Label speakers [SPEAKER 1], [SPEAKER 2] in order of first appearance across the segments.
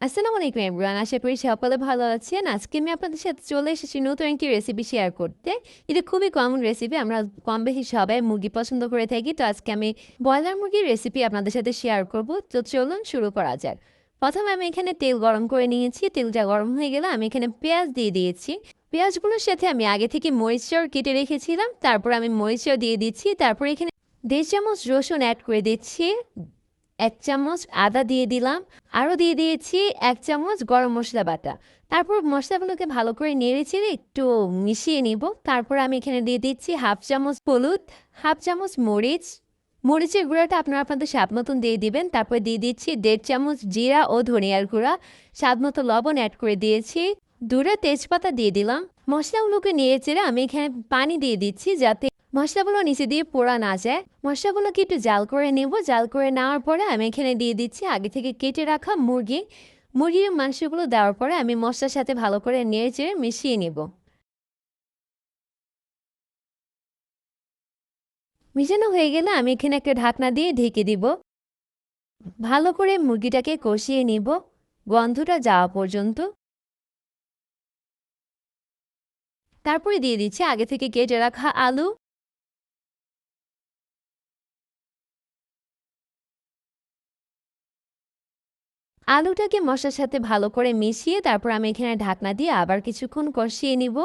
[SPEAKER 1] আসসালামু আলাইকুম এভরিওয়ান, আশা করি সকলে ভালো আছেন। আজকে আমি আপনাদের সাথে চলে এসেছি নতুন একটি রেসিপি শেয়ার করতে। এটা খুবই কমন রেসিপি, আমরা কম বেশি সবাই মুরগি পছন্দ করে থাকি। তো আজকে আমি ব্রয়লার মুরগির রেসিপি আপনাদের সাথে শেয়ার করব। তো চলুন শুরু করা যাক। প্রথমে আমি এখানে তেল গরম করে নিয়েছি। তেলটা গরম হয়ে গেলে আমি এখানে পেঁয়াজ দিয়ে দিয়েছি। পেঁয়াজগুলোর সাথে আমি আগে থেকে মরিচটাও কেটে রেখেছিলাম, তারপর আমি মরিচটাও দিয়ে দিচ্ছি। তারপর এখানে 1.5 চামচ রসুন অ্যাড করে দিচ্ছি, 1 চামচ আদা দিয়ে দিলাম, আরও দিয়ে দিয়েছি 1 চামচ গরম মশলা বাটা। তারপর মশলাগুলোকে ভালো করে নেড়েচেড়ে একটু মিশিয়ে নিব। তারপর আমি এখানে দিয়ে দিচ্ছি 1/2 চামচ হলুদ, 1/2 চামচ মরিচের গুঁড়াটা আপনারা আপনাদের স্বাদ মতন দিয়ে দিবেন। তারপর দিয়ে দিচ্ছি 1.5 চামচ জিরা ও ধনিয়ার গুঁড়া, স্বাদ মতো লবণ অ্যাড করে দিয়েছি, 2টা তেজপাতা দিয়ে দিলাম। মশলাগুলোকে নেড়েচেড়ে আমি এখানে পানি দিয়ে দিচ্ছি যাতে মশলাগুলো নিচে দিয়ে পোড়া না যায়। মশলাগুলোকে একটু জাল করে নেব। জাল করে নেওয়ার পরে আমি এখানে দিয়ে দিচ্ছি আগে থেকে কেটে রাখা মুরগির মাংসগুলো দেওয়ার পরে আমি মশলার সাথে ভালো করে নেড়েচেড়ে মিশিয়ে নেব। মিশানো হয়ে গেলে আমি এখানে একটা ঢাকনা দিয়ে ঢেকে দিব। ভালো করে মুরগিটাকে কষিয়ে নিব গন্ধটা যাওয়া পর্যন্ত। তারপরে দিয়ে দিচ্ছি আগে থেকে কেটে রাখা আলু। আলুটাকে মশলার সাথে ভালো করে মিশিয়ে তারপর আমি এখানে ঢাকনা দিয়ে আবার কিছুক্ষণ কষিয়ে নিব।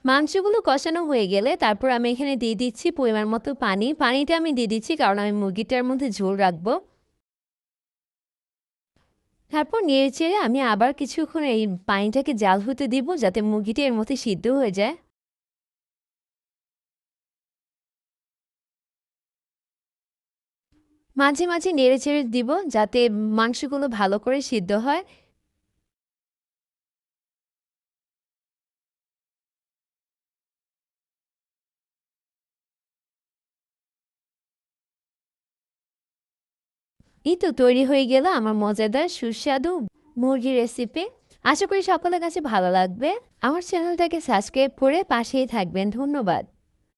[SPEAKER 1] মাংসগুলো কষানো হয়ে গেলে তারপর আমি এখানে দিয়ে দিচ্ছি পরিমাণ মতো পানি। পানিটা আমি দিয়ে দিচ্ছি কারণ আমি মুরগিটার মধ্যে ঝোল রাখবো। তারপর নেড়েচেড়ে আমি আবার কিছুক্ষণ এই পানিটাকে জাল হতে দিব যাতে মুরগিটা এর মধ্যে সিদ্ধ হয়ে যায়। মাঝে মাঝে নেড়েচেড়ে দিব যাতে মাংসগুলো ভালো করে সিদ্ধ হয়। এই তো তৈরি হয়ে গেল আমার মজাদার সুস্বাদু মুরগির রেসিপি। আশা করি সকলের কাছে ভালো লাগবে। আমার চ্যানেলটাকে সাবস্ক্রাইব করে পাশেই থাকবেন। ধন্যবাদ।